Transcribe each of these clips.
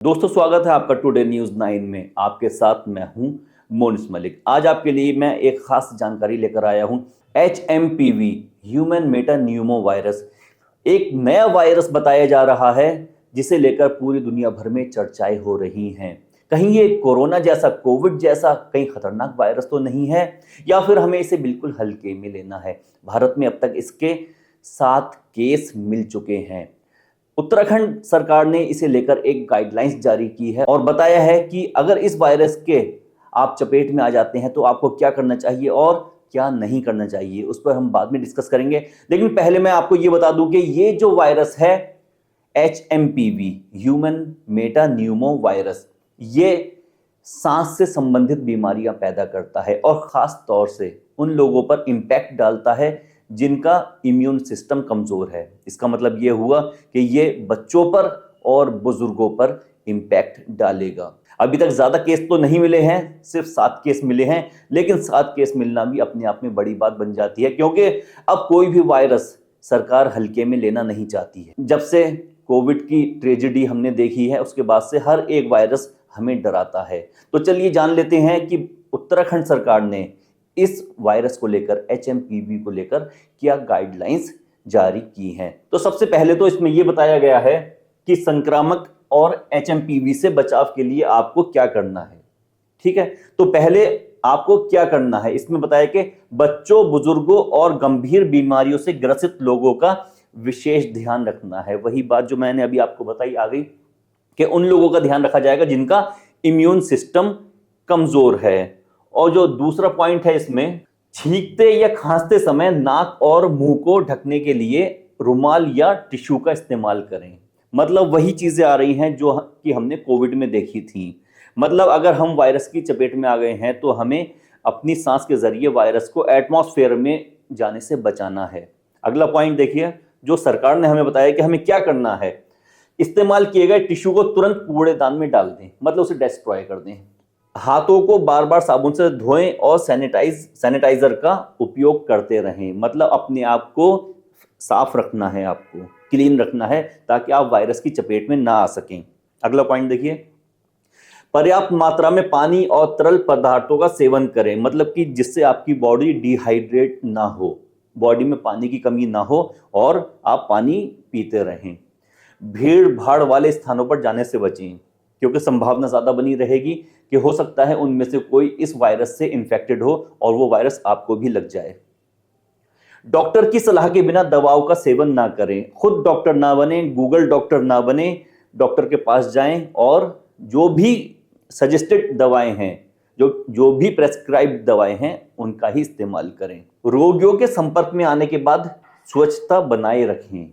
दोस्तों, स्वागत है आपका टुडे न्यूज़ 9 में। आपके साथ मैं हूं मोनिस मलिक। आज आपके लिए मैं एक खास जानकारी लेकर आया हूं। HMPV human Meta Numa virus एक नया वायरस बताया जा रहा है, जिसे लेकर पूरी दुनिया भर में चर्चाएं हो रही हैं। कहीं ये कोरोना जैसा, कोविड जैसा कहीं खतरनाक वायरस तो नहीं है, या फिर हमें इसे बिल्कुल हल्के में लेना है। भारत में अब तक इसके 7 केस मिल चुके हैं। उत्तराखंड सरकार ने इसे लेकर एक गाइडलाइंस जारी की है और बताया है कि अगर इस वायरस के आप चपेट में आ जाते हैं तो आपको क्या करना चाहिए और क्या नहीं करना चाहिए, उस पर हम बाद में डिस्कस करेंगे। लेकिन पहले मैं आपको ये बता दूं कि ये जो वायरस है HMPV human Meta Numa virus, ये सांस से संबंधित बीमारियां पैदा करता है और खास तौर से उन लोगों पर इंपैक्ट डालता है जिनका इम्यून सिस्टम कमजोर है। इसका मतलब ये हुआ कि ये बच्चों पर और बुजुर्गों पर इंपैक्ट डालेगा। अभी तक ज्यादा केस तो नहीं मिले हैं, सिर्फ 7 केस मिले हैं, लेकिन 7 केस मिलना भी अपने आप में बड़ी बात बन जाती है, क्योंकि अब कोई भी वायरस सरकार हल्के में लेना नहीं चाहती है। जब से कोविड की ट्रेजेडी हमने देखी है, उसके बाद से हर एक वायरस हमें डराता है। तो चलिए जान लेते हैं कि उत्तराखंड सरकार ने इस वायरस को लेकर, HMPV को लेकर क्या गाइडलाइंस जारी की हैं। तो सबसे पहले तो इसमें यह बताया गया है कि संक्रामक और HMPV से बचाव के लिए आपको क्या करना है। ठीक है, तो पहले आपको क्या करना है, इसमें बताया कि बच्चों, बुजुर्गों और गंभीर बीमारियों से ग्रसित लोगों का विशेष ध्यान रखना है। वही बात जो मैंने अभी आपको बताई आ गई कि उन लोगों का ध्यान रखा जाएगा जिनका इम्यून सिस्टम कमजोर है। और जो दूसरा पॉइंट है इसमें, छींकते या खांसते समय नाक और मुंह को ढकने के लिए रुमाल या टिश्यू का इस्तेमाल करें। मतलब वही चीजें आ रही हैं जो कि हमने कोविड में देखी थी। मतलब अगर हम वायरस की चपेट में आ गए हैं तो हमें अपनी सांस के जरिए वायरस को एटमॉस्फेयर में जाने से बचाना है। अगला पॉइंट देखिए, जो सरकार ने हमें बताया कि हमें क्या करना है। इस्तेमाल किए गए टिश्यू को तुरंत कूड़ेदान में डाल दें, मतलब उसे डिस्ट्रॉय कर दें। हाथों को बार बार साबुन से धोएं और सैनिटाइजर का उपयोग करते रहें। मतलब अपने आप को साफ रखना है, आपको क्लीन रखना है, ताकि आप वायरस की चपेट में ना आ सकें। अगला पॉइंट देखिए, पर्याप्त मात्रा में पानी और तरल पदार्थों का सेवन करें। मतलब कि जिससे आपकी बॉडी डिहाइड्रेट ना हो, बॉडी में पानी की कमी ना हो और आप पानी पीते रहें। भीड़ भाड़ वाले स्थानों पर जाने से बचें, क्योंकि संभावना ज्यादा बनी रहेगी कि हो सकता है उनमें से कोई इस वायरस से इन्फेक्टेड हो और वो वायरस आपको भी लग जाए। डॉक्टर की सलाह के बिना दवाओं का सेवन ना करें। खुद डॉक्टर ना बने, गूगल डॉक्टर ना बने, डॉक्टर के पास जाएं और जो भी सजेस्टेड दवाएं हैं, जो भी प्रेस्क्राइब्ड दवाएं हैं, उनका ही इस्तेमाल करें। रोगियों के संपर्क में आने के बाद स्वच्छता बनाए रखें।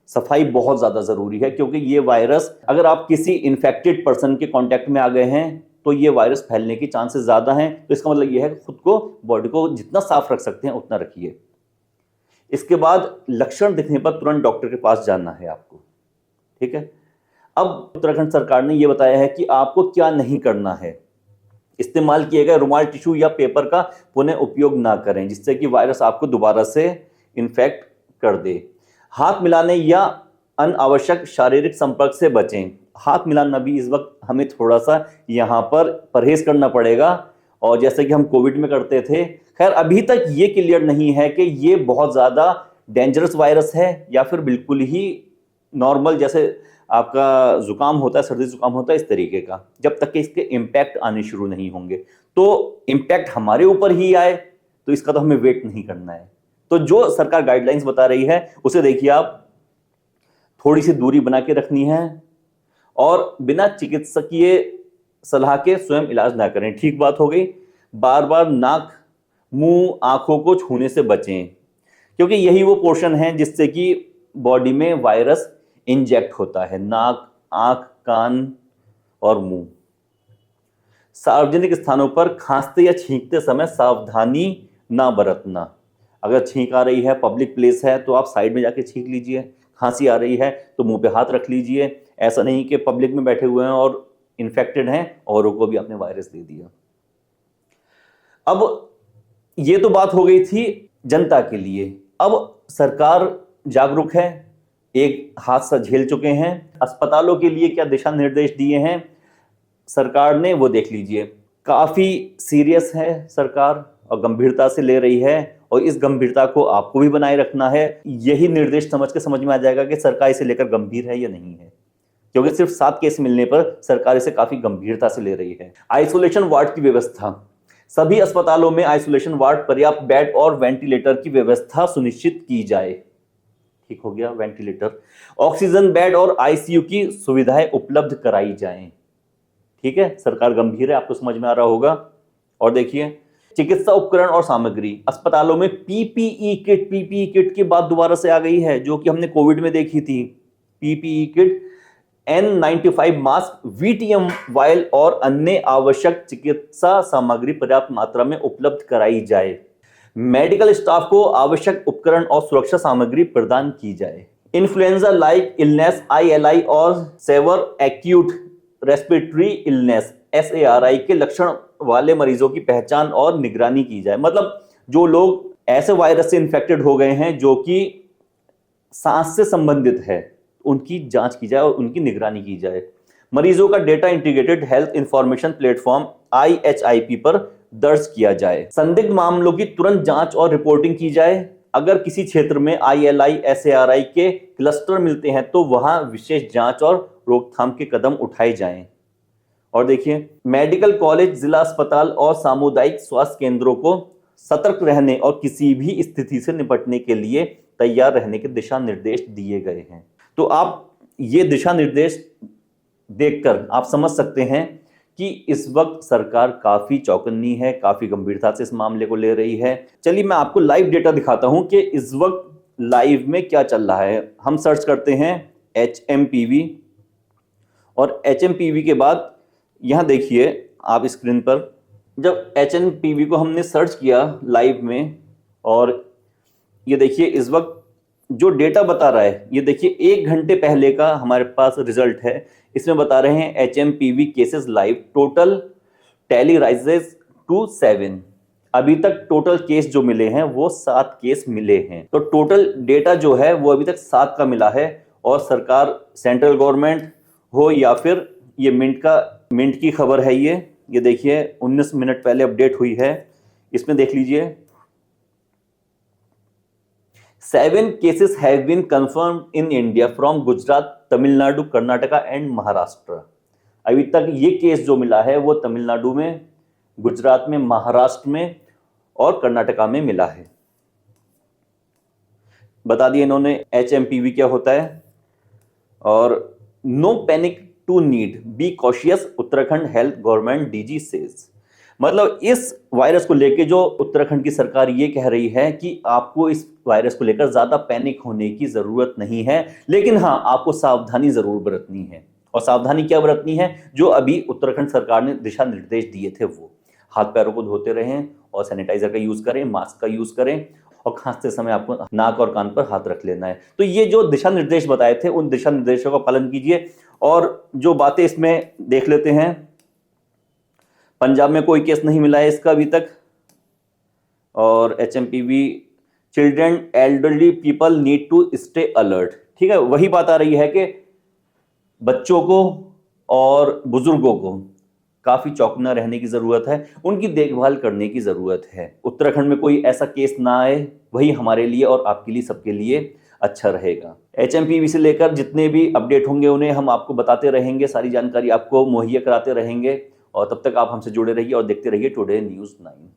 सफाई बहुत ज्यादा जरूरी है, क्योंकि ये वायरस, अगर आप किसी इन्फेक्टेड पर्सन के कांटेक्ट में आ गए हैं तो ये वायरस फैलने की चांसेस ज्यादा हैं। तो इसका मतलब ये है कि खुद को, बॉडी को जितना साफ रख सकते हैं उतना रखिए। इसके बाद लक्षण दिखने पर तुरंत डॉक्टर के पास जाना है आपको। ठीक है, अब उत्तराखंड सरकार ने यह बताया है कि आपको क्या नहीं करना है। इस्तेमाल किए गए रुमाल, टिश्यू या पेपर का पुनः उपयोग ना करें, जिससे कि वायरस आपको दोबारा से इन्फेक्ट कर दे। हाथ मिलाने या अनावश्यक शारीरिक संपर्क से बचें। हाथ मिलाना भी इस वक्त हमें थोड़ा सा यहाँ पर परहेज करना पड़ेगा, और जैसे कि हम कोविड में करते थे। खैर, अभी तक ये क्लियर नहीं है कि ये बहुत ज्यादा डेंजरस वायरस है या फिर बिल्कुल ही नॉर्मल, जैसे आपका जुकाम होता है, सर्दी जुकाम होता है, इस तरीके का। जब तक कि इसके इम्पैक्ट आने शुरू नहीं होंगे, तो इम्पैक्ट हमारे ऊपर ही आए, तो इसका तो हमें वेट नहीं करना है। तो जो सरकार गाइडलाइंस बता रही है उसे देखिए आप। थोड़ी सी दूरी बना के रखनी है और बिना चिकित्सकीय सलाह के स्वयं इलाज ना करें। ठीक बात हो गई। बार बार नाक, मुंह, आंखों को छूने से बचें, क्योंकि यही वो पोर्शन है जिससे कि बॉडी में वायरस इंजेक्ट होता है। नाक, आंख, कान और मुंह। सार्वजनिक स्थानों पर खांसते या छींकते समय सावधानी ना बरतना। अगर छींक आ रही है, पब्लिक प्लेस है, तो आप साइड में जाके छींक लीजिए। खांसी आ रही है तो मुंह पे हाथ रख लीजिए। ऐसा नहीं कि पब्लिक में बैठे हुए हैं और इन्फेक्टेड हैं, औरों को भी आपने वायरस दे दिया। अब ये तो बात हो गई थी जनता के लिए। अब सरकार जागरूक है, एक हादसा झेल चुके हैं। अस्पतालों के लिए क्या दिशा निर्देश दिए हैं सरकार ने, वो देख लीजिए। काफी सीरियस है सरकार और गंभीरता से ले रही है, और इस गंभीरता को आपको भी बनाए रखना है। यही निर्देश समझ में आ जाएगा कि सरकार इसे लेकर गंभीर है या नहीं है, क्योंकि सिर्फ 7 केस मिलने पर सरकार इसे काफी गंभीरता से ले रही है। आइसोलेशन वार्ड की व्यवस्था, सभी अस्पतालों में आइसोलेशन वार्ड, पर्याप्त बेड और वेंटिलेटर की व्यवस्था सुनिश्चित की जाए। ठीक हो गया, वेंटिलेटर, ऑक्सीजन बेड और आईसीयू की सुविधाएं उपलब्ध कराई जाएं। ठीक है, सरकार गंभीर है, आपको समझ में आ रहा होगा। और देखिए, चिकित्सा उपकरण और सामग्री, अस्पतालों में पीपीई किट की बात दोबारा से आ गई है, जो कि हमने कोविड में देखी थी। PPE kit, N95 mask, VTM vial और अन्य आवश्यक चिकित्सा सामग्री पर्याप्त मात्रा में उपलब्ध कराई जाए। मेडिकल स्टाफ को आवश्यक उपकरण और सुरक्षा सामग्री प्रदान की जाए। इन्फ्लुएंजा लाइक इलनेस ILI और severe acute respiratory illness SARI के लक्षण वाले मरीजों की पहचान और निगरानी की जाए। मतलब जो लोग ऐसे वायरस से इन्फेक्टेड हो गए हैं जो कि सांस से संबंधित है, उनकी जांच की जाए और उनकी निगरानी की जाए। मरीजों का data integrated health information platform IHIP पर दर्ज किया जाए। संदिग्ध मामलों की तुरंत जांच और रिपोर्टिंग की जाए। अगर किसी क्षेत्र में ILI SARI के क्लस्टर मिलते हैं तो वहां विशेष जांच और रोकथाम के कदम उठाए जाएं। और देखिए, मेडिकल कॉलेज, जिला अस्पताल और सामुदायिक स्वास्थ्य केंद्रों को सतर्क रहने और किसी भी स्थिति से निपटने के लिए तैयार रहने के दिशा निर्देश दिए गए हैं। तो आप ये दिशा निर्देश देखकर आप समझ सकते हैं कि इस वक्त सरकार काफी चौकन्नी है, काफी गंभीरता से इस मामले को ले रही है। चलिए मैं आपको लाइव डेटा दिखाता हूं कि इस वक्त लाइव में क्या चल रहा है। हम सर्च करते हैं HMPV, और HMPV के बाद यहां देखिए आप स्क्रीन पर, जब HMPV को हमने सर्च किया लाइव में, और ये देखिए इस वक्त जो डेटा बता रहा है, ये देखिए 1 घंटे पहले का हमारे पास रिजल्ट है। इसमें बता रहे हैं HMPV cases live, total tally rises to 7। अभी तक टोटल केस जो मिले हैं वो 7 केस मिले हैं। तो टोटल डेटा जो है वो अभी तक 7 का मिला है। और सरकार, सेंट्रल गवर्नमेंट हो या फिर ये मिंट की खबर है, ये देखिए 19 मिनट पहले अपडेट हुई है। इसमें देख लीजिए, 7 cases have been confirmed in India from Gujarat, Tamil Nadu, Karnataka and Maharashtra. अभी तक ये केस जो मिला है वो तमिलनाडु में, गुजरात में, महाराष्ट्र में और कर्नाटका में मिला है। बता दिए इन्होंने HMPV क्या होता है। और no panic to need, be cautious, Uttarakhand health government DG says. मतलब इस वायरस को लेकर जो उत्तराखंड की सरकार ये कह रही है कि आपको इस वायरस को लेकर ज्यादा पैनिक होने की जरूरत नहीं है, लेकिन हाँ आपको सावधानी जरूर बरतनी है। और सावधानी क्या बरतनी है, जो अभी उत्तराखंड सरकार ने दिशा निर्देश दिए थे, वो हाथ पैरों को धोते रहें और सैनिटाइजर का यूज करें, मास्क का यूज करें, और खांसते समय आपको नाक और कान पर हाथ रख लेना है। तो ये जो दिशा निर्देश बताए थे उन दिशा निर्देशों का पालन कीजिए। और जो बातें इसमें देख लेते हैं, पंजाब में कोई केस नहीं मिला है इसका अभी तक। और HMPV, children, elderly people need to stay alert. ठीक है, वही बात आ रही है कि बच्चों को और बुजुर्गों को काफी चौकन्ना रहने की जरूरत है, उनकी देखभाल करने की जरूरत है। उत्तराखंड में कोई ऐसा केस ना आए, वही हमारे लिए और आपके लिए, सबके लिए अच्छा रहेगा। HMPV से लेकर जितने भी अपडेट होंगे उन्हें हम आपको बताते रहेंगे, सारी जानकारी आपको मुहैया कराते रहेंगे। और तब तक आप हमसे जुड़े रहिए और देखते रहिए टुडे न्यूज़ 9।